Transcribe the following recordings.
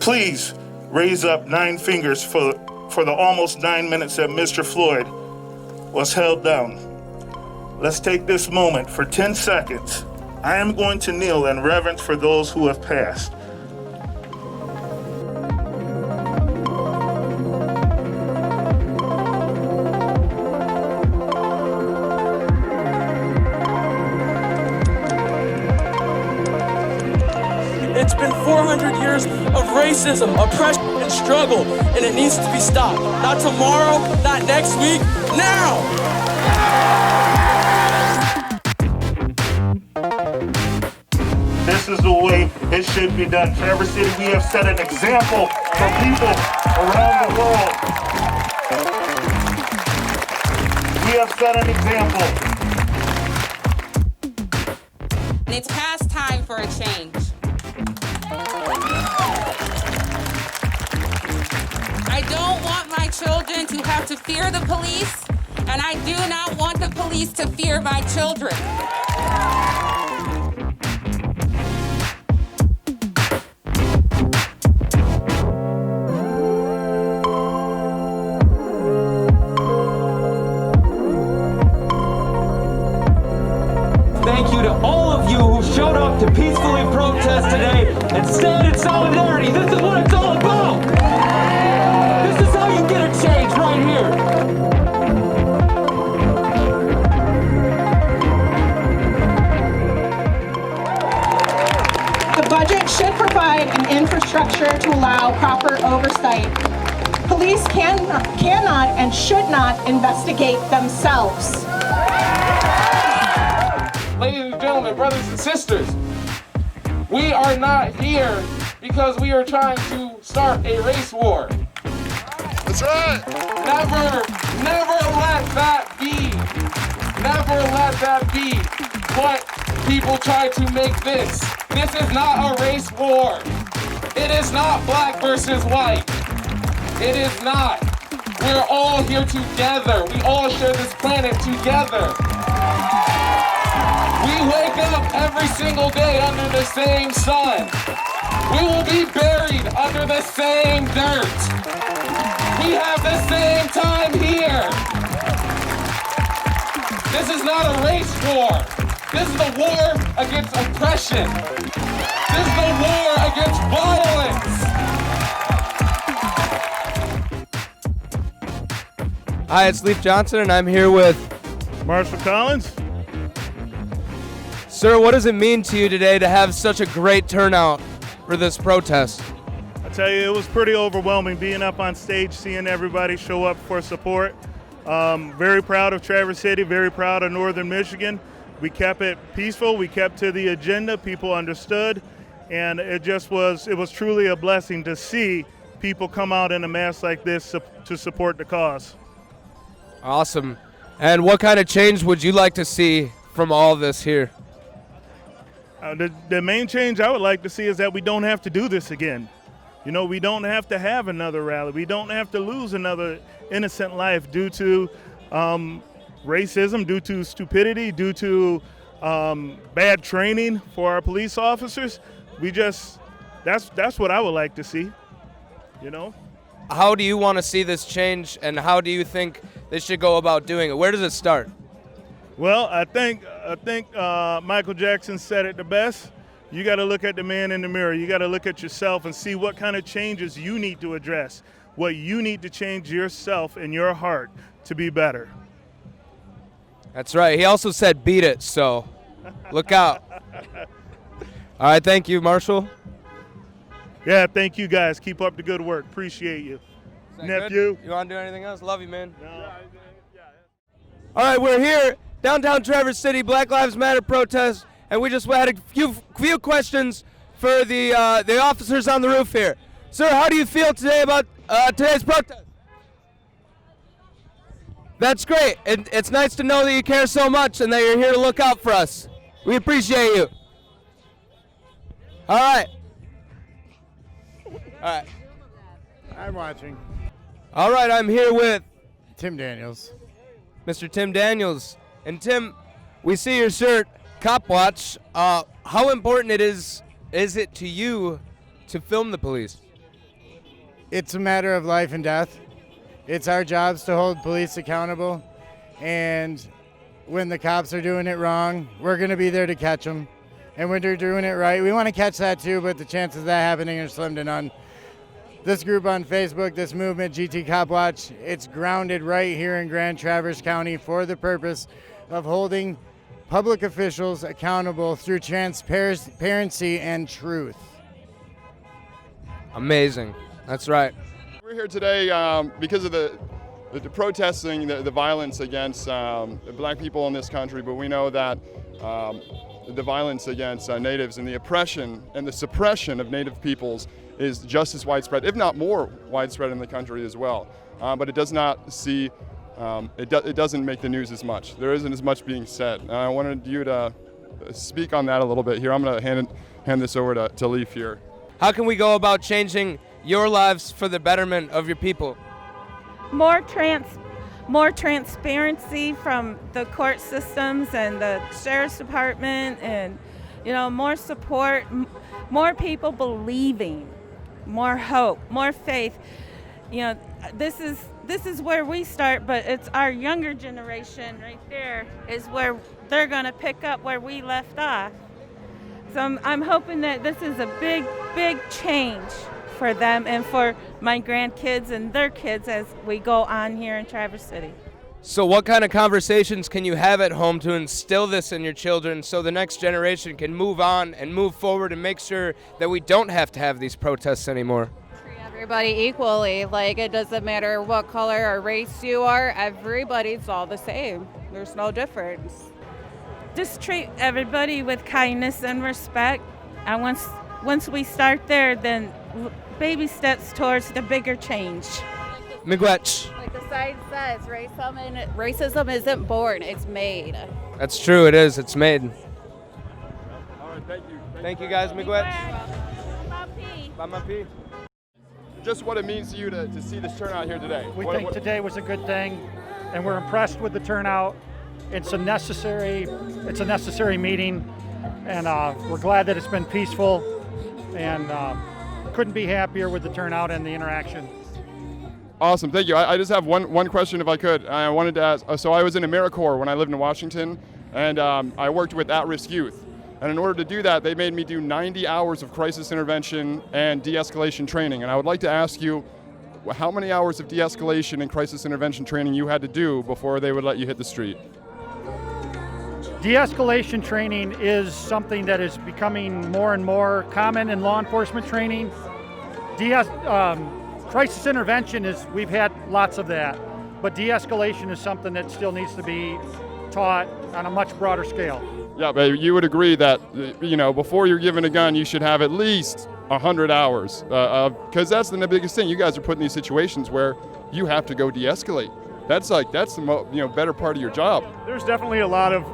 please raise up 9 fingers for the almost 9 minutes that Mr. Floyd was held down. Let's take this moment for 10 seconds. I am going to kneel in reverence for those who have passed. It's been 400 years of racism, oppression, and struggle, and it needs to be stopped. Not tomorrow, not next week, now! This is the way it should be done. Traverse City, we have set an example for people around the world. We have set an example. It's past time for a change. I don't want my children to have to fear the police, and I do not want the police to fear my children. Thank you to all of you who showed up to peacefully protest today and stand in solidarity. This is what it's all about. This is how you get a change right here. The budget should provide an infrastructure to allow proper oversight. Police cannot and should not investigate themselves. Ladies and gentlemen, brothers and sisters, we are not here because we are trying to start a race war. That's right. Never let that be. Never let that be what people try to make this. This is not a race war. It is not black versus white. It is not. We're all here together. We all share this planet together. We wake up every single day under the same sun. We will be buried under the same dirt. We have the same time here. This is not a race war. This is the war against oppression. This is the war against violence. Hi, it's Leif Johnson, and I'm here with Marshall Collins. Sir, what does it mean to you today to have such a great turnout for this protest? I tell you, it was pretty overwhelming being up on stage, seeing everybody show up for support. Very proud of Traverse City, very proud of Northern Michigan. We kept it peaceful, we kept to the agenda, people understood, and it was truly a blessing to see people come out in a mass like this to support the cause. Awesome. And what kind of change would you like to see from all this here? The main change I would like to see is that we don't have to do this again. You know, we don't have to have another rally. We don't have to lose another innocent life due to racism, due to stupidity, due to bad training for our police officers. That's what I would like to see, you know? How do you want to see this change, and how do you think they should go about doing it? Where does it start? Well, I think Michael Jackson said it the best. You got to look at the man in the mirror. You got to look at yourself and see what kind of changes you need to address, what you need to change yourself and your heart to be better. That's right. He also said beat it, so look out. All right, thank you, Marshall. Yeah, thank you guys. Keep up the good work. Appreciate you. Nephew. Good? You want to do anything else? Love you, man. No. All right, we're here, downtown Traverse City, Black Lives Matter protest, and we just had a few questions for the officers on the roof here. Sir, how do you feel today about today's protest? That's great. It's nice to know that you care so much and that you're here to look out for us. We appreciate you. All right. All right. I'm watching. All right, I'm here with Tim Daniels. Mr. Tim Daniels. And Tim, we see your shirt, Cop Watch. How important it is it to you to film the police? It's a matter of life and death. It's our jobs to hold police accountable, and when the cops are doing it wrong, we're going to be there to catch them. And when they're doing it right, we want to catch that too, but the chances of that happening are slim to none. This group on Facebook, this movement, GT Cop Watch, it's grounded right here in Grand Traverse County for the purpose of holding public officials accountable through transparency and truth. Amazing. That's right. We're here today because of the protesting, the violence against black people in this country, but we know that the violence against natives and the oppression and the suppression of native peoples is just as widespread, if not more widespread in the country as well. But it does not see, it doesn't make the news as much. There isn't as much being said. And I wanted you to speak on that a little bit here. I'm going to hand this over to Leaf here. How can we go about changing your lives for the betterment of your people? More transparency from the court systems and the sheriff's department, and more support, more people believing, more hope, more faith. This is where we start, but it's our younger generation right there is where they're going to pick up where we left off. So I'm hoping that this is a big change for them and for my grandkids and their kids as we go on here in Traverse City. So what kind of conversations can you have at home to instill this in your children so the next generation can move on and move forward and make sure that we don't have to have these protests anymore? Treat everybody equally. Like, it doesn't matter what color or race you are, everybody's all the same. There's no difference. Just treat everybody with kindness and respect. And once we start there, then baby steps towards the bigger change. Miigwech. Like the sign says, racism isn't born, it's made. That's true, it is. It's made. All right, thank you. Thank you guys, Miigwech. Just what it means to you to see this turnout here today. We think today was a good thing, and we're impressed with the turnout. It's a necessary meeting, and we're glad that it's been peaceful, and couldn't be happier with the turnout and the interaction. Awesome, thank you. I just have one question if I could. I wanted to ask, so I was in AmeriCorps when I lived in Washington, and I worked with at-risk youth. And in order to do that, they made me do 90 hours of crisis intervention and de-escalation training. And I would like to ask you how many hours of de-escalation and crisis intervention training you had to do before they would let you hit the street. De-escalation training is something that is becoming more and more common in law enforcement training. Crisis intervention we've had lots of that, but de-escalation is something that still needs to be taught on a much broader scale. Yeah, but you would agree that, before you're given a gun, you should have at least 100 hours, because that's the biggest thing. You guys are put in these situations where you have to go de-escalate. That's the better part of your job. There's definitely a lot of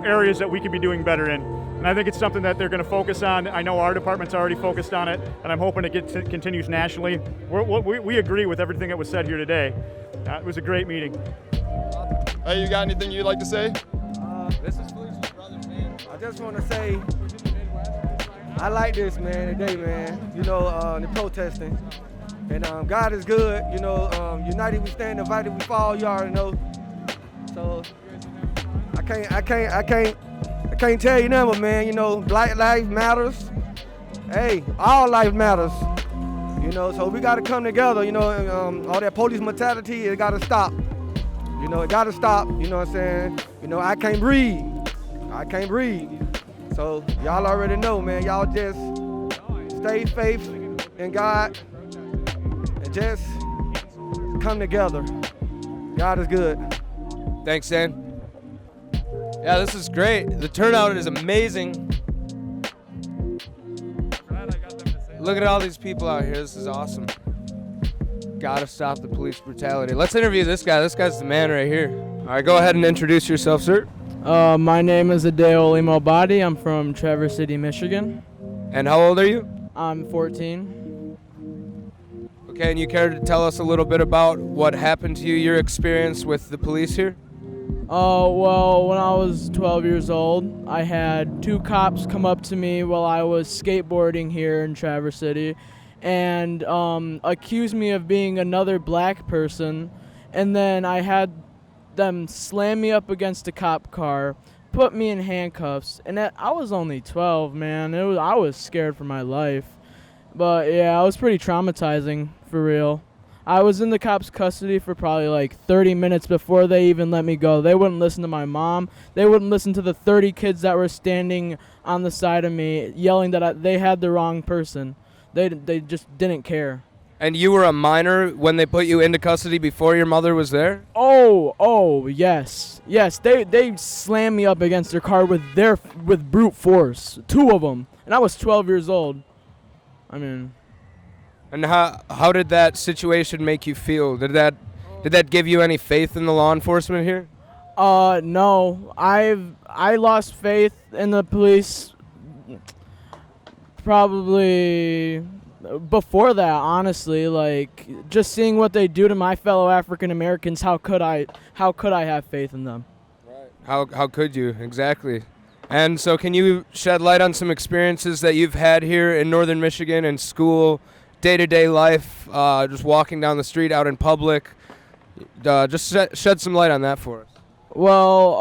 areas that we could be doing better in, and I think it's something that they're going to focus on. I know our department's already focused on it, and I'm hoping it continues nationally. We agree with everything that was said here today. It was a great meeting. Hey, you got anything you'd like to say? This is Police Brothers, man. I just want to say, I like this, man, today, man. The protesting. And God is good, united we stand, divided we fall, you already know. So I can't tell you nothing, but man, Black life matters. Hey, all life matters. So we gotta come together, all that police brutality, it gotta stop. It gotta stop, you know what I'm saying? I can't breathe. So y'all already know, man, y'all just stay faith in God. Just come together. God is good. Thanks, Dan. Yeah, this is great. The turnout is amazing. Look at all these people out here. This is awesome. Gotta stop the police brutality. Let's interview this guy. This guy's the man right here. All right, go ahead and introduce yourself, sir. My name is Adeo Limobadi. I'm from Traverse City, Michigan. And how old are you? I'm 14. Okay, and you care to tell us a little bit about what happened to you, your experience with the police here? Well, when I was 12 years old, I had two cops come up to me while I was skateboarding here in Traverse City, and accused me of being another black person, and then I had them slam me up against a cop car, put me in handcuffs, and I was only 12, man. I was scared for my life, but yeah, it was pretty traumatizing for real. I was in the cops' custody for probably like 30 minutes before they even let me go. They wouldn't listen to my mom. They wouldn't listen to the 30 kids that were standing on the side of me yelling that they had the wrong person. They just didn't care. And you were a minor when they put you into custody before your mother was there? Oh, yes. Yes, they slammed me up against their car with brute force. 2 of them. And I was 12 years old. I mean... And how did that situation make you feel? Did that give you any faith in the law enforcement here? No. I lost faith in the police probably before that, honestly. Like, just seeing what they do to my fellow African Americans, how could I have faith in them? Right. How could you? Exactly. And so can you shed light on some experiences that you've had here in Northern Michigan in school, day-to-day life, just walking down the street, out in public? Just shed some light on that for us. Well,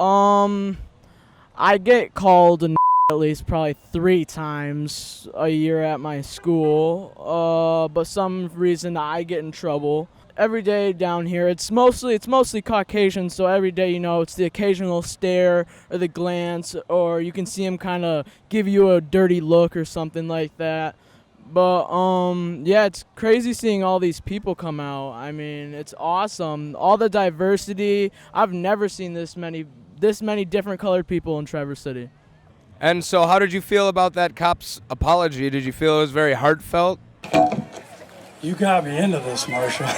I get called at least probably 3 times a year at my school, but some reason I get in trouble. Every day down here, it's mostly Caucasian, so every day, it's the occasional stare or the glance, or you can see them kind of give you a dirty look or something like that. But yeah, it's crazy seeing all these people come out. I mean, it's awesome. All the diversity. I've never seen this many different colored people in Traverse City. And so how did you feel about that cop's apology? Did you feel it was very heartfelt? You got me into this, Marsha.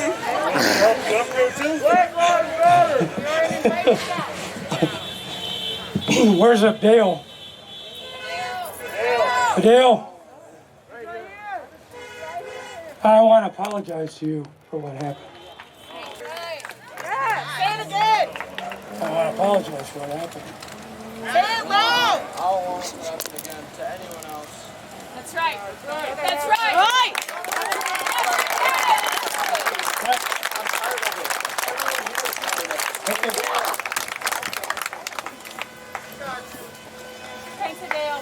Where's up Dale? Dale? I want to apologize to you for what happened. I want to apologize for what happened. Say it loud! I don't want it to happen again to anyone else. That's right. That's right. Right. Thanks, Adele.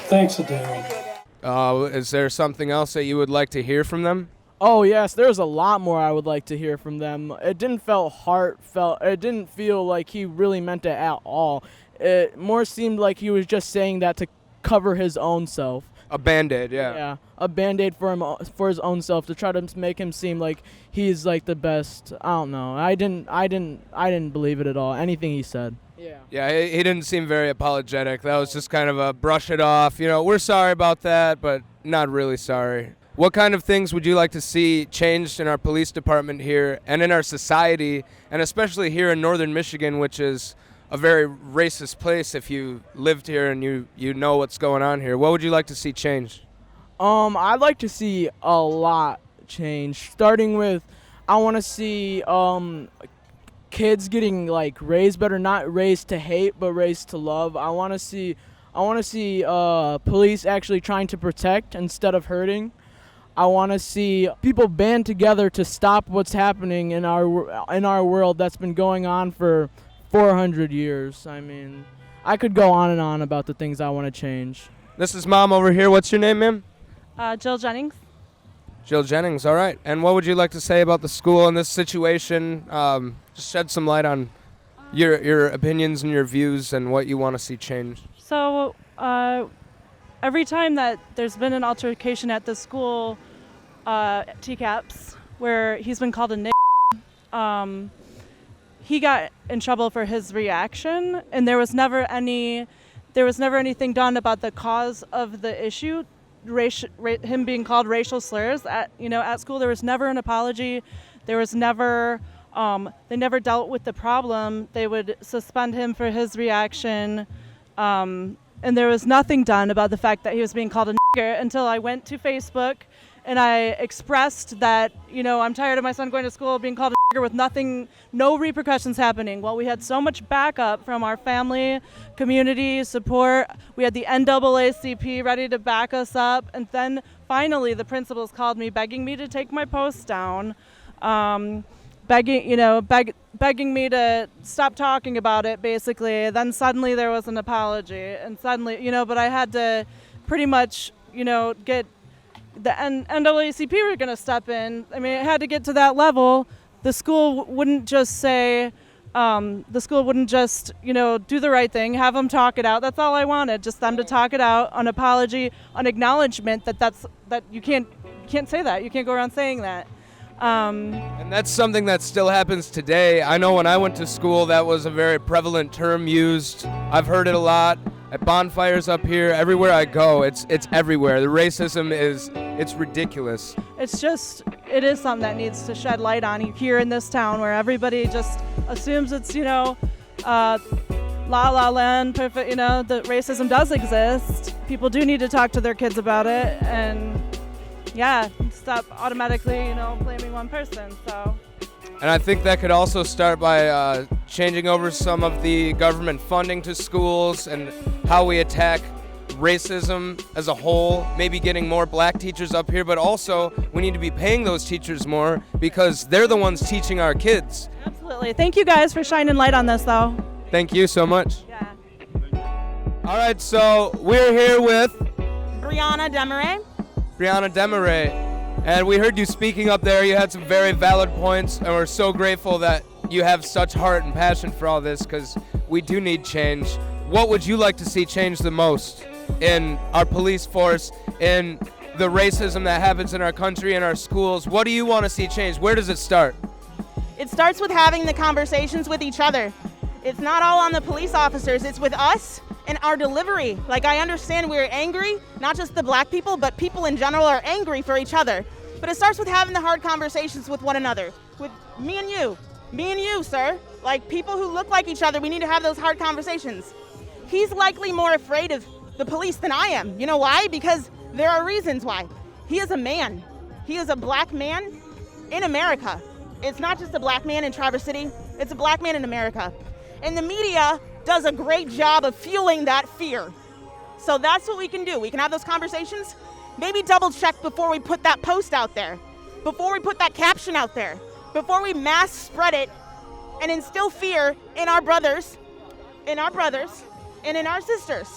Thanks, Adele. Is there something else that you would like to hear from them? Oh yes, there's a lot more I would like to hear from them. It didn't feel heartfelt. It didn't feel like he really meant it at all. It more seemed like he was just saying that to cover his own self. A Band-Aid, yeah. Yeah, a Band-Aid for his own self, to try to make him seem like he's like the best. I don't know. I didn't believe it at all. Anything he said. Yeah. Yeah, he didn't seem very apologetic. That was just kind of a brush it off. We're sorry about that, but not really sorry. What kind of things would you like to see changed in our police department here and in our society, and especially here in Northern Michigan, which is a very racist place if you lived here and you know what's going on here? What would you like to see changed? I'd like to see a lot change. Starting with, I want to see kids getting like raised better, not raised to hate, but raised to love. I want to see police actually trying to protect instead of hurting. I want to see people band together to stop what's happening in our world that's been going on for 400 years. I mean, I could go on and on about the things I want to change. This is Mom over here. What's your name, ma'am? Jill Jennings. Jill Jennings, all right. And what would you like to say about the school and this situation? Just shed some light on your opinions and your views and what you want to see changed. So every time that there's been an altercation at the school, TCAPS, where he's been called a nigger, he got in trouble for his reaction, and there was never anything done about the cause of the issue, him being called racial slurs at school. There was never an apology. There was never they never dealt with the problem. They would suspend him for his reaction, and there was nothing done about the fact that he was being called a nigger until I went to Facebook and I expressed that, I'm tired of my son going to school being called a nigger with no repercussions happening. Well, we had so much backup from our family, community support. We had the NAACP ready to back us up, and then finally the principals called me begging me to take my post down, begging me to stop talking about it, basically. Then suddenly there was an apology, and suddenly, but I had to pretty much, get the NAACP were going to step in. I mean, it had to get to that level. The school wouldn't just say, do the right thing, have them talk it out. That's all I wanted, just them to talk it out, an apology, an acknowledgement that you can't say that. You can't go around saying that. And that's something that still happens today. I know when I went to school, that was a very prevalent term used. I've heard it a lot at bonfires up here. Everywhere I go, it's everywhere. The racism it's ridiculous. It is something that needs to shed light on here in this town, where everybody just assumes it's, la la land, perfect, that racism does exist. People do need to talk to their kids about it, and stop automatically, blaming one person, so. And I think that could also start by changing over some of the government funding to schools and how we attack racism as a whole, maybe getting more black teachers up here, but also we need to be paying those teachers more because they're the ones teaching our kids. Absolutely. Thank you guys for shining light on this, though. Thank you so much. Yeah. All right, so we're here with Brianna.We. And we heard you speaking up there. You had some very valid points, and we're so grateful that you have such heart and passion for all this, because we do need change. What would you like to see change the most in our police force, in the racism that happens in our country, in our schools? What do you want to see change? Where does it start? It starts with having the conversations with each other. It's not all on the police officers, it's with us and our delivery. Like, I understand we're angry, not just the black people, but people in general are angry for each other. But it starts with having the hard conversations with one another, with me and you, sir. Like, people who look like each other, we need to have those hard conversations. He's likely more afraid of the police than I am. You know why? Because there are reasons why. He is a man. He is a black man in America. It's not just a black man in Traverse City, it's a black man in America. And the media does a great job of fueling that fear. So that's what we can do. We can have those conversations, maybe double check before we put that post out there, before we put that caption out there, before we mass spread it and instill fear in our brothers, and in our sisters.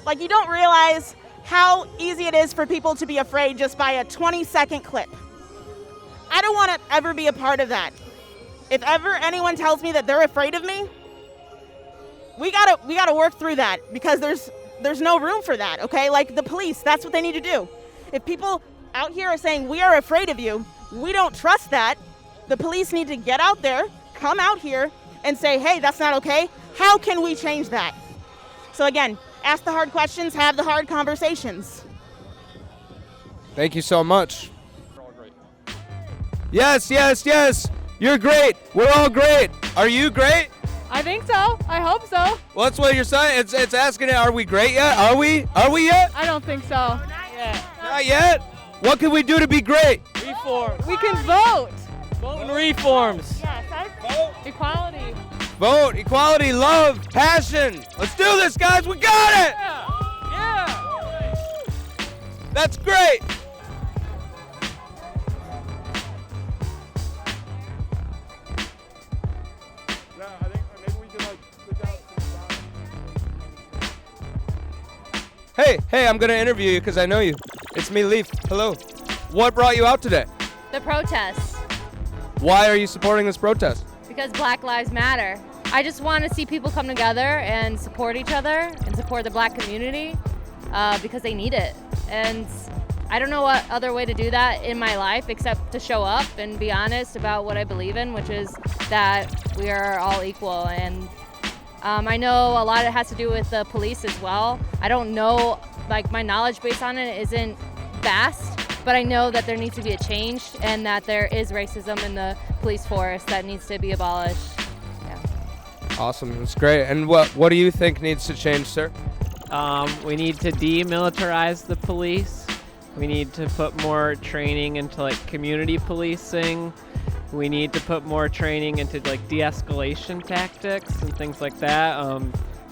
Like, you don't realize how easy it is for people to be afraid just by a 20-second clip. I don't want to ever be a part of that. If ever anyone tells me that they're afraid of me, we gotta work through that, because there's no room for that, okay? Like, the police, that's what they need to do. If people out here are saying we are afraid of you, we don't trust that. The police need to get out there, come out here, and say, hey, that's not okay. How can we change that? So again, ask the hard questions, have the hard conversations. Thank you so much. Yes, yes, yes. You're great. We're all great. Are you great? I think so. I hope so. Well, that's what you're saying. It's asking it, are we great yet? Are we? Are we yet? I don't think so. Not yet. Not yet? What can we do to be great? Reform. We can vote. Vote and reforms. Yes, vote. Equality. Vote, equality, love, passion. Let's do this, guys. We got it. Yeah. That's great. Hey, I'm gonna interview you because I know you. It's me, Leaf. Hello. What brought you out today? The protests. Why are you supporting this protest? Because Black Lives Matter. I just want to see people come together and support each other and support the black community because they need it. And I don't know what other way to do that in my life except to show up and be honest about what I believe in, which is that we are all equal. And I know a lot of it has to do with the police as well. I don't know, like, my knowledge based on it isn't vast, but I know that there needs to be a change and that there is racism in the police force that needs to be abolished. Yeah. Awesome, that's great. And what do you think needs to change, sir? We need to demilitarize the police. We need to put more training into like community policing. We need to put more training into like de-escalation tactics and things like that.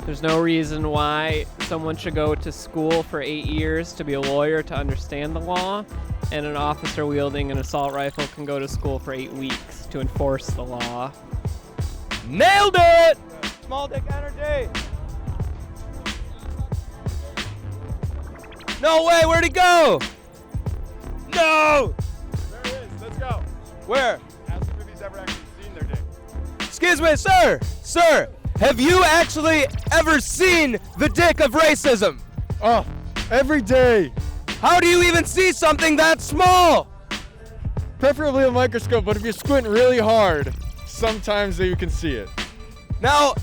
There's no reason why someone should go to school for 8 years to be a lawyer to understand the law, and an officer wielding an assault rifle can go to school for 8 weeks to enforce the law. Nailed it! Small dick energy. No way, where'd he go? No! There he is, let's go. Where? Ask him if he's ever actually seen their dick. Excuse me, sir, have you actually ever seen the dick of racism? Oh, every day. How do you even see something that small? Preferably a microscope, but if you squint really hard, sometimes you can see it. Now,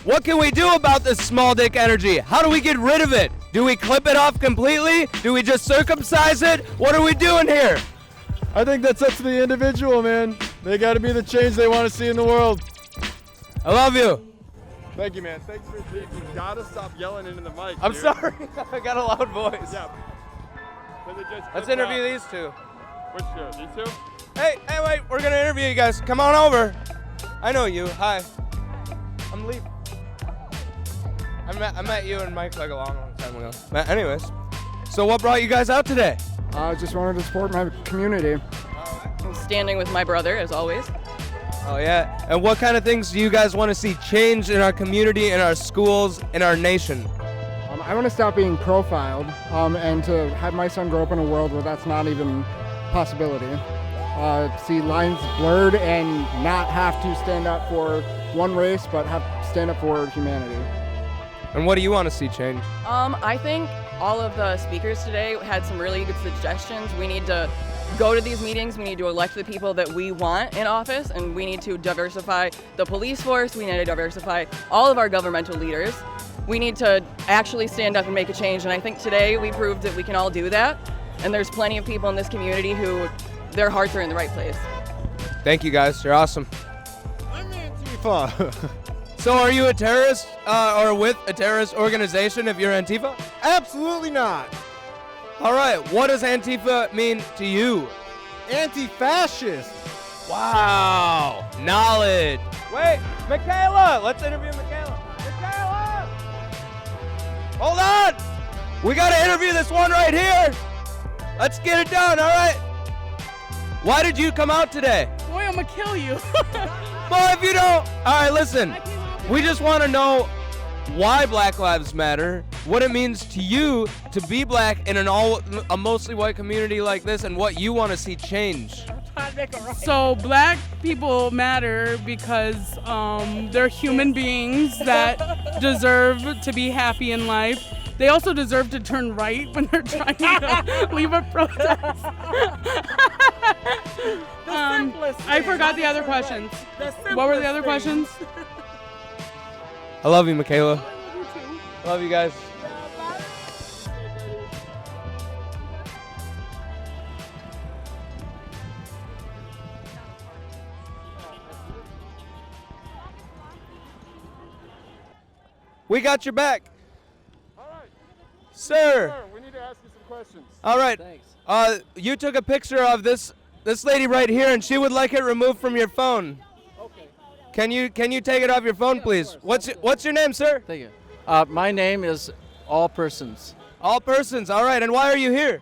what can we do about this small dick energy? How do we get rid of it? Do we clip it off completely? Do we just circumcise it? What are we doing here? I think that's up to the individual, man. They got to be the change they want to see in the world. I love you. Thank you, man. Thanks for you gotta stop yelling into the mic. I'm dude. sorry. I got a loud voice. Yeah. Let's interview these two. Which two? These two? Hey, wait. We're going to interview you guys. Come on over. I know you. Hi. I'm Lee. I met you and Mike like a long time ago. But anyways, so what brought you guys out today? I just wanted to support my community. I'm standing with my brother, as always. Oh yeah, and what kind of things do you guys want to see change in our community, in our schools, in our nation? I want to stop being profiled and to have my son grow up in a world where that's not even a possibility. See lines blurred and not have to stand up for one race, but have to stand up for humanity. And what do you want to see change? I think all of the speakers today had some really good suggestions. We need to go to these meetings, we need to elect the people that we want in office, and we need to diversify the police force, we need to diversify all of our governmental leaders. We need to actually stand up and make a change, and I think today we proved that we can all do that, and there's plenty of people in this community who their hearts are in the right place. Thank you guys, you're awesome. I'm Antifa. So are you a terrorist or with a terrorist organization if you're Antifa? Absolutely not. All right, what does Antifa mean to you? Anti-fascist. Wow, knowledge. Wait, Michaela, let's interview Michaela. Michaela! Hold on! We gotta interview this one right here. Let's get it done, all right? Why did you come out today? Boy, I'm gonna kill you. Boy, if you don't, all right, listen. We just want to know why Black Lives Matter, what it means to you to be black in a mostly white community like this, and what you want to see change. So black people matter because they're human beings that deserve to be happy in life. They also deserve to turn right when they're trying to leave a protest. I forgot the other questions. What were the other questions? I love you, Michaela. Love you guys. We got your back. All right. Sir. We need to ask you some questions. All right. Thanks. You took a picture of this lady right here, and she would like it removed from your phone. Can you take it off your phone, please? What's your name, sir? Thank you. My name is All Persons. All Persons, all right. And why are you here?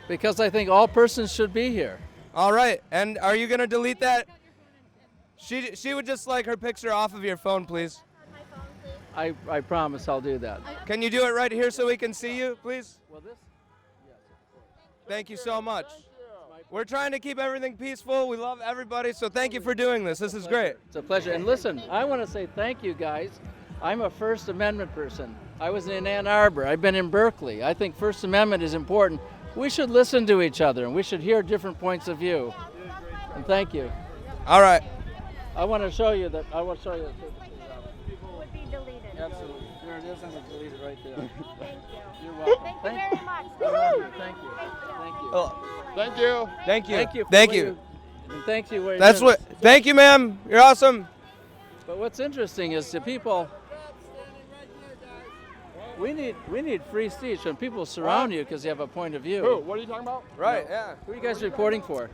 Because I think all persons should be here. All right. And are you going to delete that? She would just like her picture off of your phone, please. I promise I'll do that. Can you do it right here so we can see you, please? Well, this? Thank you so much. We're trying to keep everything peaceful. We love everybody, so thank you for doing this. This is great. It's a pleasure. And listen, I want to say thank you, guys. I'm a First Amendment person. I was in Ann Arbor. I've been in Berkeley. I think First Amendment is important. We should listen to each other, and we should hear different points of view. And thank you. All right. I want to show you that. I want to show you that. Would be deleted. Absolutely. There it is. I'm going to delete it right there. Thank you. You're welcome. Thank you very much. I love you. Thank you. Thank you. Thank you. Thank you. Thank you. Thank you. And thank you. Very That's much. what. Thank you, ma'am. You're awesome. But what's interesting is the people. We need free speech when people surround you because you have a point of view. Who? What are you talking about? Right, yeah. Who are you guys reporting for?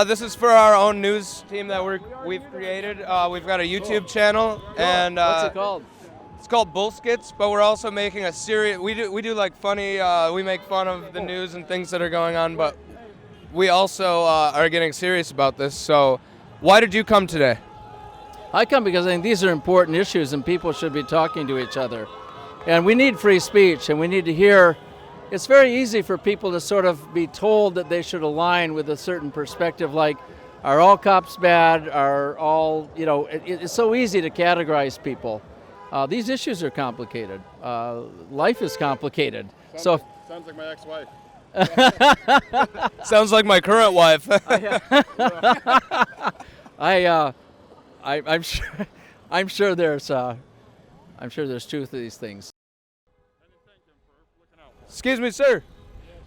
This is for our own news team that we've created. We've got a YouTube channel, and What's it called? It's called Skitz, but we're also making a series. We do like funny. We make fun of the news and things that are going on, but we also are getting serious about this. So, why did you come today? I come because I think these are important issues and people should be talking to each other. And we need free speech, and we need to hear. It's very easy for people to sort of be told that they should align with a certain perspective, like, are all cops bad? Are all, it's so easy to categorize people. These issues are complicated. Life is complicated. Sounds like my ex-wife. Sounds like my current wife. I'm sure there's truth to these things. Excuse me, sir.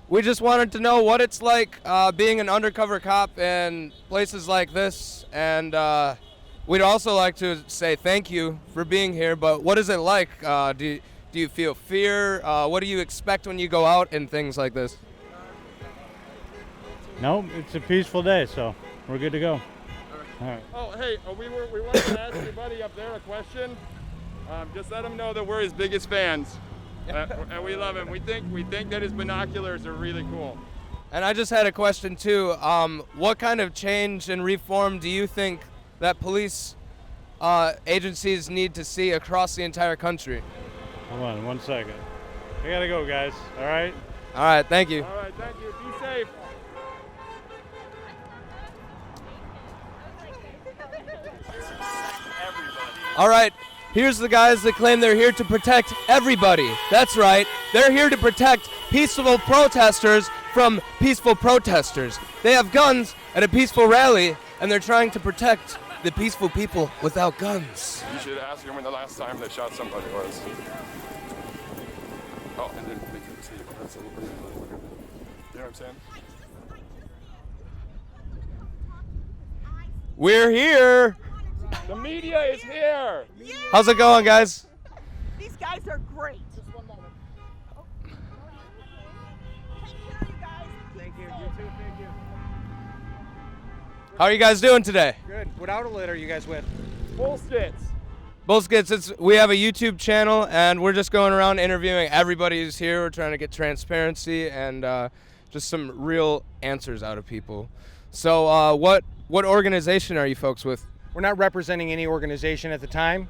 We just wanted to know what it's like being an undercover cop in places like this, and we'd also like to say thank you for being here. But what is it like? Do you feel fear? What do you expect when you go out and things like this? No, it's a peaceful day, so we're good to go. All right. Oh, hey, we wanted to ask your buddy up there a question. Just let him know that we're his biggest fans, and we love him. We think that his binoculars are really cool. And I just had a question too. What kind of change and reform do you think that police agencies need to see across the entire country? Hold on 1 second. I gotta go, guys. All right? All right, thank you. All right, thank you. Be safe. All right, here's the guys that claim they're here to protect everybody. That's right, they're here to protect peaceful protesters from peaceful protesters. They have guns at a peaceful rally, and they're trying to protect the peaceful people without guns. You should ask him when the last time they shot somebody was. Oh, and then make him see. You know what I'm saying? We're here. The media is here. How's it going, guys? These guys are great. Just one moment. Take care, you guys. Thank you. You too. Thank you. How are you guys doing today? Good. What outlet are you guys with? Skitz, we have a YouTube channel, and we're just going around interviewing everybody who's here. We're trying to get transparency and just some real answers out of people. So what organization are you folks with? We're not representing any organization at the time,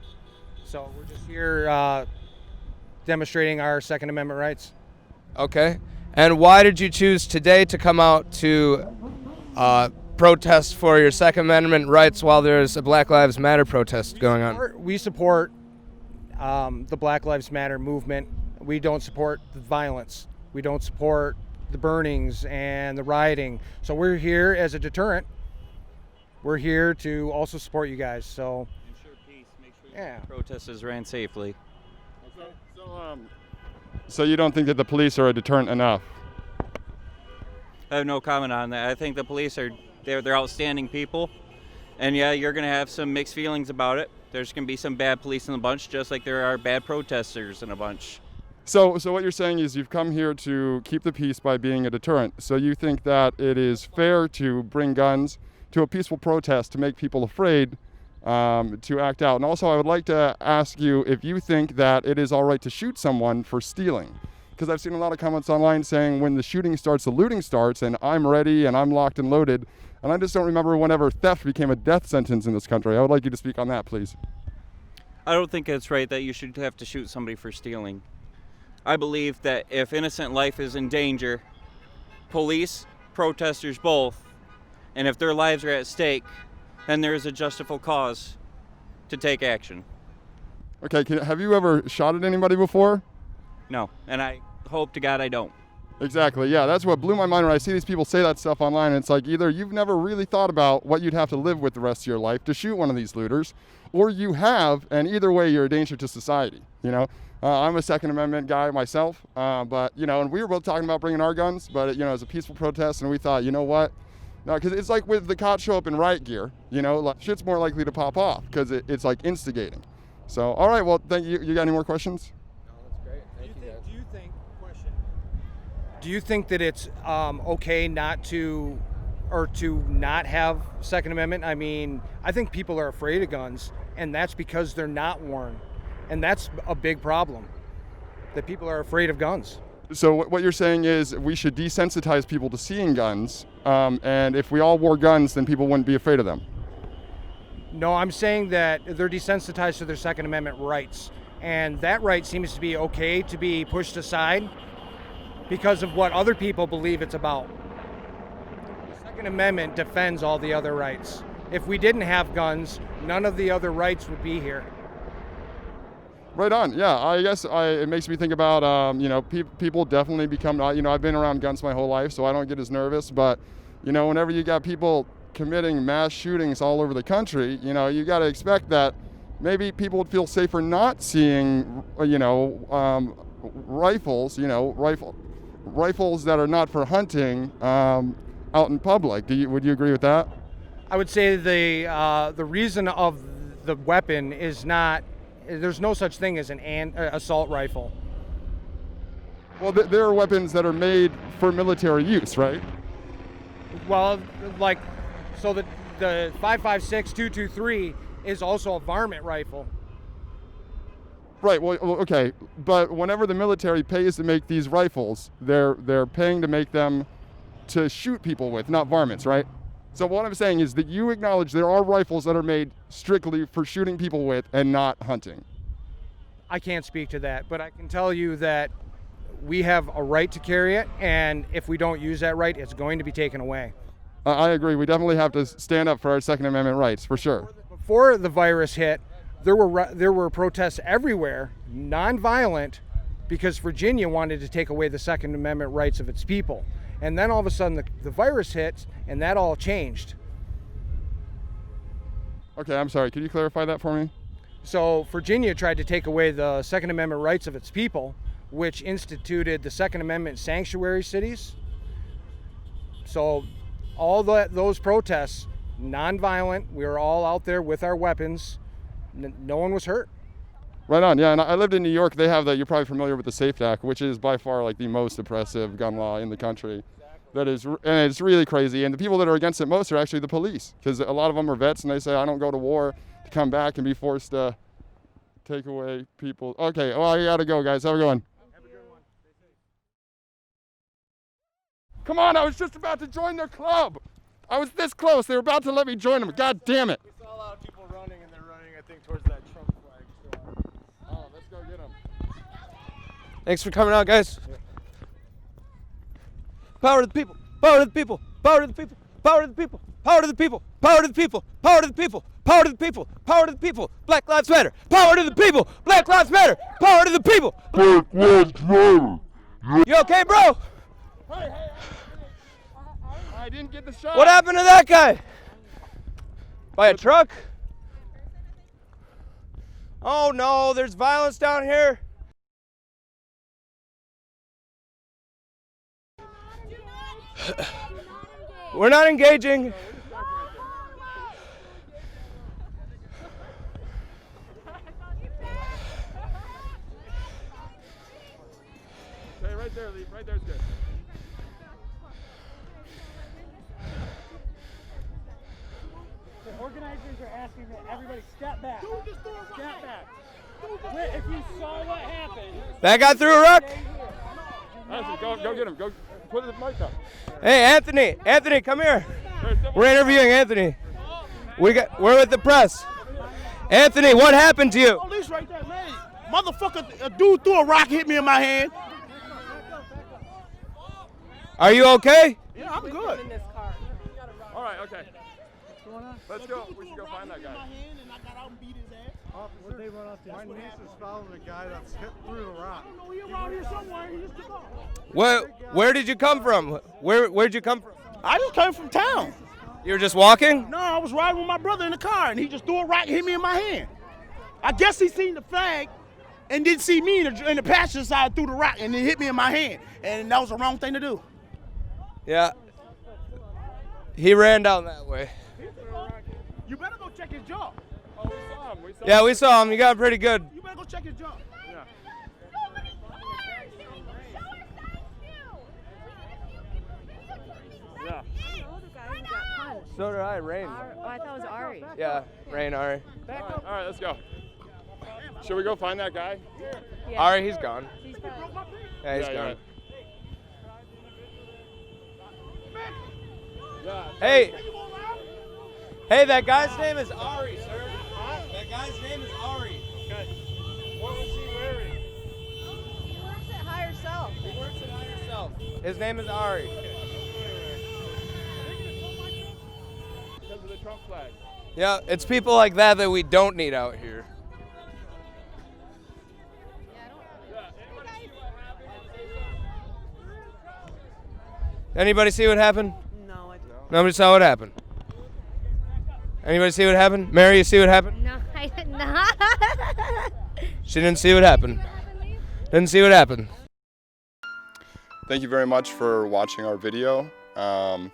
so we're just here demonstrating our Second Amendment rights. Okay. And why did you choose today to come out to protest for your Second Amendment rights while there's a Black Lives Matter protest going on? We support the Black Lives Matter movement. We don't support the violence. We don't support the burnings and the rioting. So we're here as a deterrent. We're here to also support you guys. So ensure peace, make sure protesters ran safely. So you don't think that the police are a deterrent enough? I have no comment on that. I think the police they're outstanding people, and yeah, you're going to have some mixed feelings about it. There's going to be some bad police in the bunch, just like there are bad protesters in a bunch. So what you're saying is you've come here to keep the peace by being a deterrent. So you think that it is fair to bring guns to a peaceful protest to make people afraid to act out. And also I would like to ask you if you think that it is all right to shoot someone for stealing. Because I've seen a lot of comments online saying when the shooting starts, the looting starts, and I'm ready and I'm locked and loaded. And I just don't remember whenever theft became a death sentence in this country. I would like you to speak on that, please. I don't think it's right that you should have to shoot somebody for stealing. I believe that if innocent life is in danger, police, protesters both, and if their lives are at stake, then there is a justifiable cause to take action. Okay, have you ever shot at anybody before? No, and I hope to God I don't. Exactly, yeah, that's what blew my mind when I see these people say that stuff online. It's like either you've never really thought about what you'd have to live with the rest of your life to shoot one of these looters, or you have, and either way you're a danger to society, you know? I'm a Second Amendment guy myself, but, you know, and we were both talking about bringing our guns, but, you know, it was a peaceful protest, and we thought, you know what? No, because it's like with the cops show up in riot gear, you know, like, shit's more likely to pop off because it's like instigating. So, all right, well, thank you. You got any more questions? No, that's great. Do you think that it's okay not to have Second Amendment? I mean, I think people are afraid of guns, and that's because they're not worn. And that's a big problem, that people are afraid of guns. So what you're saying is we should desensitize people to seeing guns, and if we all wore guns, then people wouldn't be afraid of them. No, I'm saying that they're desensitized to their Second Amendment rights, and that right seems to be okay to be pushed aside because of what other people believe it's about. The Second Amendment defends all the other rights. If we didn't have guns, none of the other rights would be here. Right on. Yeah, I guess it makes me think about, people definitely become, I've been around guns my whole life, so I don't get as nervous. But, whenever you got people committing mass shootings all over the country, you got to expect that maybe people would feel safer not seeing, rifles, rifles that are not for hunting out in public. Would you agree with that? I would say the reason of the weapon is not. There's no such thing as an assault rifle. Well, there are weapons that are made for military use, right? Well, so the 5.56 223 is also a varmint rifle. Right. Well, okay, but whenever the military pays to make these rifles, they're paying to make them to shoot people with, not varmints, right? So what I'm saying is that you acknowledge there are rifles that are made strictly for shooting people with and not hunting. I can't speak to that, but I can tell you that we have a right to carry it, and if we don't use that right, it's going to be taken away. I agree. We definitely have to stand up for our Second Amendment rights, for sure. Before the virus hit, there were protests everywhere, nonviolent, because Virginia wanted to take away the Second Amendment rights of its people. And then all of a sudden the virus hits, and that all changed. Okay, I'm sorry. Could you clarify that for me? So Virginia tried to take away the Second Amendment rights of its people, which instituted the Second Amendment sanctuary cities. So all those protests, nonviolent, we were all out there with our weapons. No one was hurt. Right on, yeah, and I lived in New York. They have you're probably familiar with the SAFE Act, which is by far the most oppressive gun law in the country. And it's really crazy. And the people that are against it most are actually the police, because a lot of them are vets, and they say, I don't go to war to come back and be forced to take away people. Okay, well, I gotta go, guys. Have a good one. Come on, I was just about to join their club. I was this close. They were about to let me join them. God damn it. We saw a lot of people running, and they're running, I think, towards that Trump flag. So. Oh, let's go get them. Thanks for coming out, guys. Yeah. Power to the people. Power to the people. Power to the people. Power to the people. Power to the people. Power to the people. Power to the people. Power to the people. Power to the people. Black Lives Matter. Power to the people. Black Lives Matter. Power to the people. Black Lives Matter. You okay, bro? I didn't get the shot. What happened to that guy? By a truck? Oh no, there's violence down here. We're not engaging. Okay, right there, Lee. Right there's good. The organizers are asking that everybody step back. Step back. If you saw what happened. That guy threw a rock? Go get him. Go put the mic up. Hey, Anthony. Anthony, come here. We're interviewing Anthony. We're with the press. Anthony, what happened to you? Police right there, man. Motherfucker, a dude threw a rock, hit me in my hand. Are you okay? Yeah, I'm good. All right, okay. Let's go. We should go find that guy. Officer, they run off my niece is following a guy that's hit through the rock. I don't know, he's around here somewhere. He just took off. Where did you come from? Where'd you come from? I just came from town. You were just walking? No, I was riding with my brother in the car, and he just threw a rock and hit me in my hand. I guess he seen the flag and didn't see me in the passenger side, threw the rock, and then hit me in my hand. And that was the wrong thing to do. Yeah. He ran down that way. You better go check his jaw. Oh, we saw him. Yeah, we saw him. He got pretty good. You better go check his jaw. Yeah. So did I, Rain. Oh, I thought it was Ari. Yeah, Rain, Ari. All right, let's go. Should we go find that guy? Yeah. Ari, he's gone. He's probably... Yeah, he's Yeah, gone. Yeah. Hey! Hey, that guy's name is Ari, sir. That guy's name is Ari. Okay. What was he wearing? He works at Higher Self. He works at Higher Self. His name is Ari. Because of the Trump flag. Yeah, it's people like that that we don't need out here. Anybody see what happened? No, I don't. Nobody saw what happened. Anybody see what happened? Mary, you see what happened? No, I did not. She didn't see what happened. Didn't see what happened. Thank you very much for watching our video. So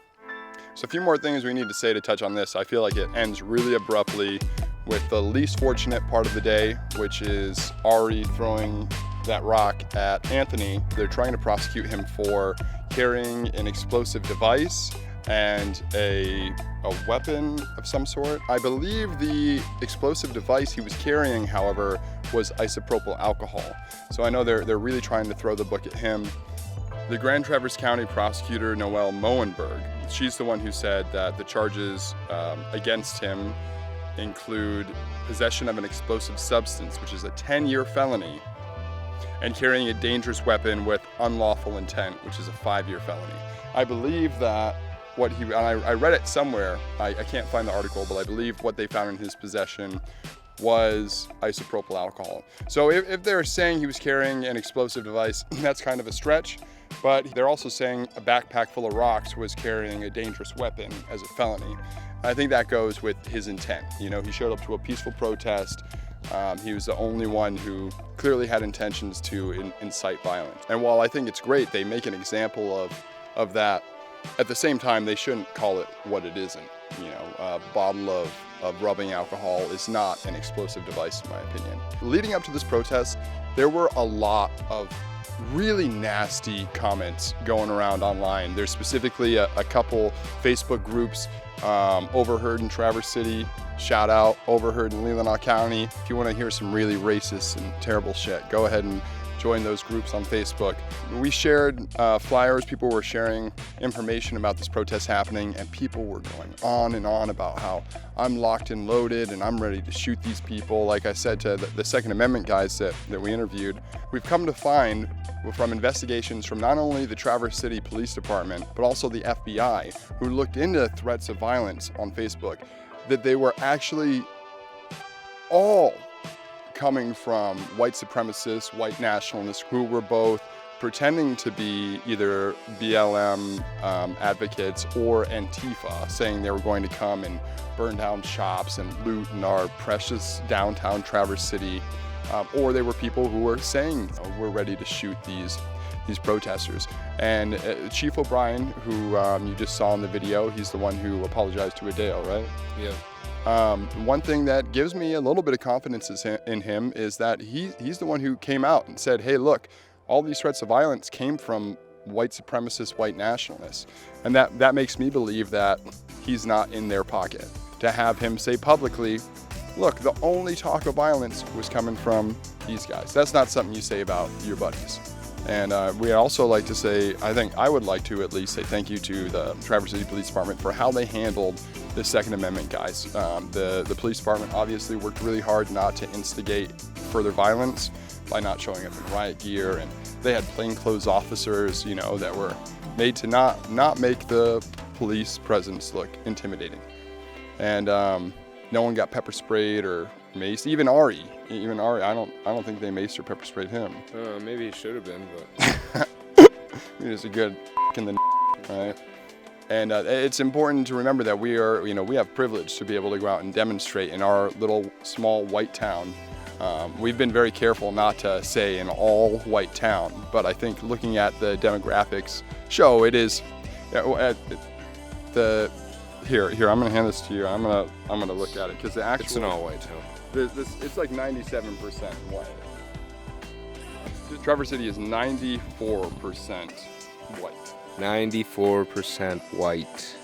a few more things we need to say to touch on this. I feel like it ends really abruptly with the least fortunate part of the day, which is Ari throwing that rock at Anthony. They're trying to prosecute him for carrying an explosive device and a weapon of some sort. I believe the explosive device he was carrying, however, was isopropyl alcohol. So I know they're really trying to throw the book at him. The Grand Traverse County prosecutor, Noelle Moenberg, she's the one who said that the charges against him include possession of an explosive substance, which is a 10-year felony, and carrying a dangerous weapon with unlawful intent, which is a 5-year felony. I believe that and I read it somewhere, I can't find the article, but I believe what they found in his possession was isopropyl alcohol. So if they're saying he was carrying an explosive device, that's kind of a stretch, but they're also saying a backpack full of rocks was carrying a dangerous weapon as a felony. I think that goes with his intent. You know, he showed up to a peaceful protest. He was the only one who clearly had intentions to incite violence. And while I think it's great, they make an example of that, at the same time, they shouldn't call it what it isn't. You know, a bottle of rubbing alcohol is not an explosive device, in my opinion. Leading up to this protest, there were a lot of really nasty comments going around online. There's specifically a couple Facebook groups, Overheard in Traverse City, shout out, Overheard in Leelanau County. If you want to hear some really racist and terrible shit, go ahead and join those groups on Facebook. We shared flyers, people were sharing information about this protest happening, and people were going on and on about how I'm locked and loaded and I'm ready to shoot these people. Like I said to the Second Amendment guys that we interviewed, we've come to find from investigations from not only the Traverse City Police Department, but also the FBI, who looked into threats of violence on Facebook, that they were actually all coming from white supremacists, white nationalists who were both pretending to be either BLM advocates or Antifa, saying they were going to come and burn down shops and loot in our precious downtown Traverse City, or they were people who were saying, we're ready to shoot these protesters. And Chief O'Brien, who you just saw in the video, he's the one who apologized to Adele, right? Yeah. One thing that gives me a little bit of confidence in him is that he's the one who came out and said, hey, look, all these threats of violence came from white supremacist, white nationalists. And that makes me believe that he's not in their pocket. To have him say publicly, look, the only talk of violence was coming from these guys. That's not something you say about your buddies. And we'd also like to say, I would like to at least say thank you to the Traverse City Police Department for how they handled the Second Amendment guys. The police department obviously worked really hard not to instigate further violence by not showing up in riot gear, and they had plainclothes officers, you know, that were made to not make the police presence look intimidating. And no one got pepper sprayed or maced. Even Ari, I don't think they maced or pepper sprayed him. Maybe it should have been, but he was a good in the right. And it's important to remember that we have privilege to be able to go out and demonstrate in our little small white town. We've been very careful not to say an all white town, but I think looking at the demographics show it is. Here, I'm gonna hand this to you. I'm gonna look at it because the actual. It's an all white town. It's like 97% white. Traverse City is 94% white. 94% white.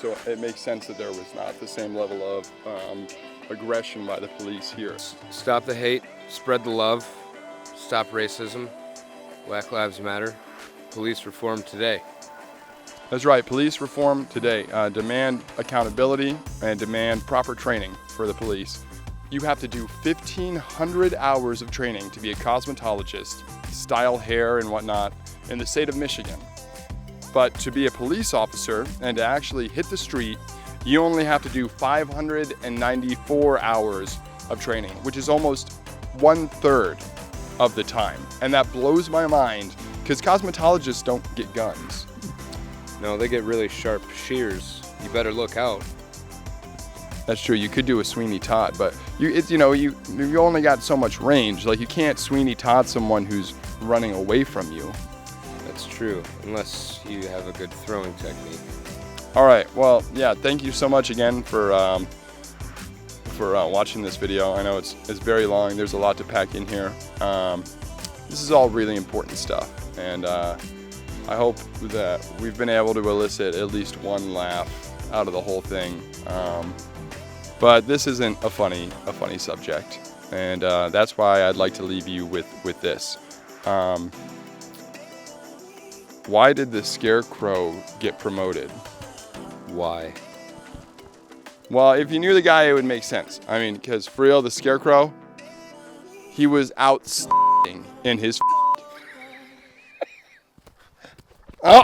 So it makes sense that there was not the same level of aggression by the police here. Stop the hate, spread the love, stop racism, Black Lives Matter, police reform today. That's right, police reform today. Demand accountability and demand proper training for the police. You have to do 1,500 hours of training to be a cosmetologist, style hair and whatnot in the state of Michigan. But to be a police officer and to actually hit the street, you only have to do 594 hours of training, which is almost 1/3 of the time. And that blows my mind because cosmetologists don't get guns. No, they get really sharp shears. You better look out. That's true. You could do a Sweeney Todd, but you only got so much range. Like you can't Sweeney Todd someone who's running away from you. That's true, unless you have a good throwing technique. All right. Well, yeah. Thank you so much again for watching this video. I know it's very long. There's a lot to pack in here. This is all really important stuff, and I hope that we've been able to elicit at least one laugh out of the whole thing. But this isn't a funny subject, and that's why I'd like to leave you with this. Why did the Scarecrow get promoted? Why? Well, if you knew the guy, it would make sense. I mean, because for real, the Scarecrow, he was out in his. Oh!